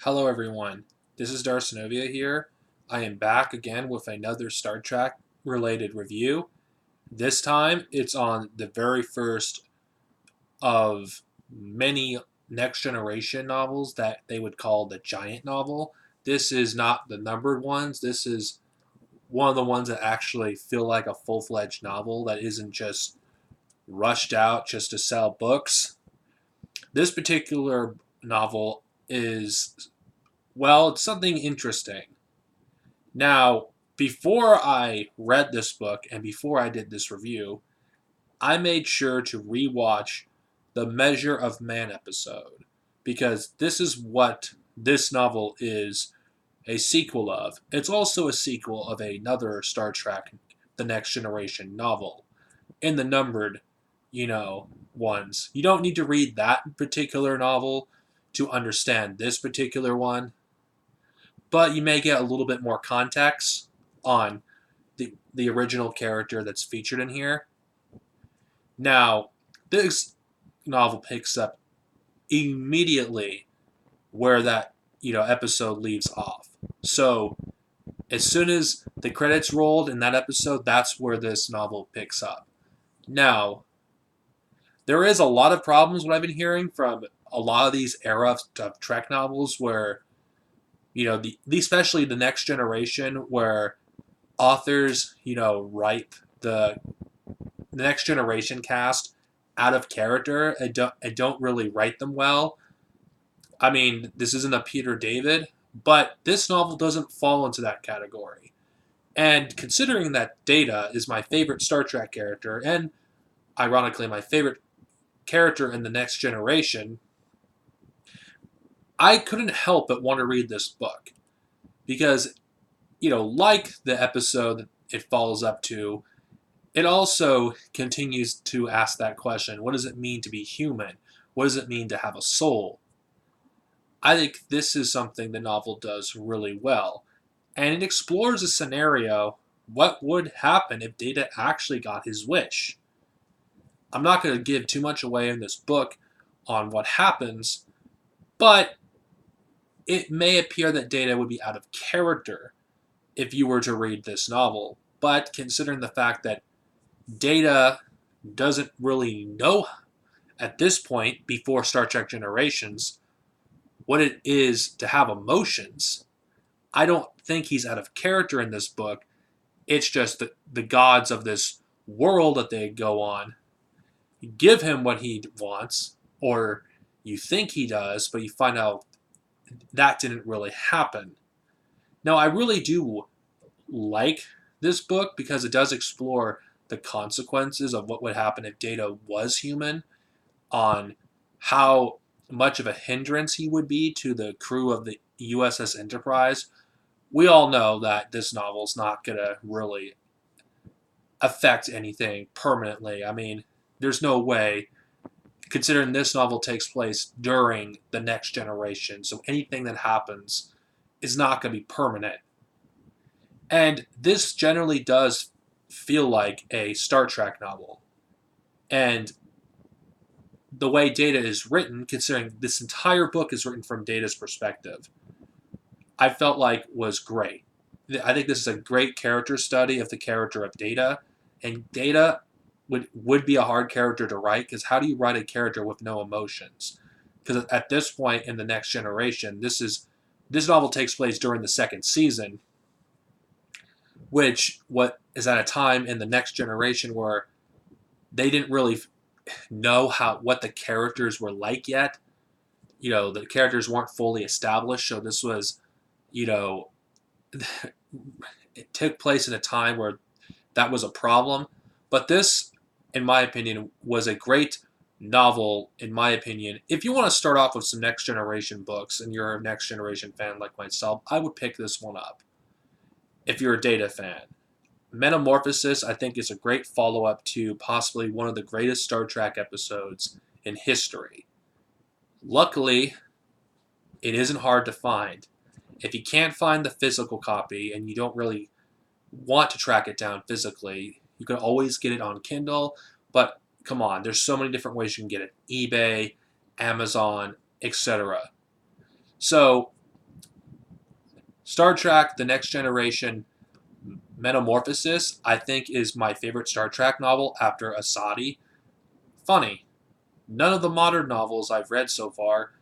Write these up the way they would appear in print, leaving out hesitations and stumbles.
Hello, everyone. This is Darcinovia here. I am back again with another Star Trek related review. This time, it's on the very first of many Next Generation novels that they would call the Giant novel. This is not the numbered ones. This is one of the ones that actually feel like a full fledged novel that isn't just rushed out just to sell books. This particular novel is, well, it's something interesting. Now, before I read this book and before I did this review, I made sure to rewatch the Measure of Man episode because this is what this novel is a sequel of. It's also a sequel of another Star Trek The Next Generation novel in the numbered, ones. You don't need to read that particular novel to understand this particular one, but you may get a little bit more context on the original character that's featured in here. Now, this novel picks up immediately where that episode leaves off. So as soon as the credits rolled in that episode, that's where this novel picks up. Now, there is a lot of problems what I've been hearing from a lot of these era of Trek novels where especially the Next Generation where authors write the Next Generation cast out of character. I don't really write them well. I mean, this isn't a Peter David, but this novel doesn't fall into that category. And considering that Data is my favorite Star Trek character, and ironically my favorite character in the Next Generation, I couldn't help but want to read this book because, like the episode that it follows up to, it also continues to ask that question: what does it mean to be human? What does it mean to have a soul? I think this is something the novel does really well. And it explores a scenario: what would happen if Data actually got his wish? I'm not going to give too much away in this book on what happens, but it may appear that Data would be out of character if you were to read this novel. But considering the fact that Data doesn't really know at this point, before Star Trek Generations, what it is to have emotions, I don't think he's out of character in this book. It's just the gods of this world that they go on give him what he wants, or you think he does, but you find out that didn't really happen. Now, I really do like this book because it does explore the consequences of what would happen if Data was human, on how much of a hindrance he would be to the crew of the USS Enterprise. We all know that this novel's not going to really affect anything permanently. I mean, there's no way, considering this novel takes place during the Next Generation, so anything that happens is not going to be permanent. And this generally does feel like a Star Trek novel. And the way Data is written, considering this entire book is written from Data's perspective, I felt like was great. I think this is a great character study of the character of Data, and Data would be a hard character to write because how do you write a character with no emotions? Because at this point in the Next Generation, this novel takes place during the second season, which what is at a time in the Next Generation where they didn't really know what the characters were like yet. The characters weren't fully established, so this was, you know, it took place in a time where that was a problem. But this, in my opinion, was a great novel, in my opinion. If you want to start off with some Next Generation books and you're a Next Generation fan like myself, I would pick this one up. If you're a Data fan, Metamorphosis, I think, is a great follow up to possibly one of the greatest Star Trek episodes in history. Luckily, it isn't hard to find. If you can't find the physical copy and you don't really want to track it down physically, you can always get it on Kindle. But come on, there's so many different ways you can get it: eBay, Amazon, etc. So Star Trek The Next Generation Metamorphosis, I think, is my favorite Star Trek novel after Asadi. Funny, none of the modern novels I've read so far,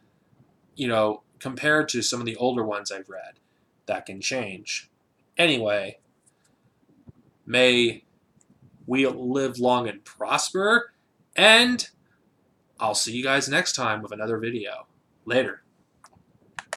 compared to some of the older ones I've read. That can change. Anyway, may we live long and prosper, and I'll see you guys next time with another video. Later.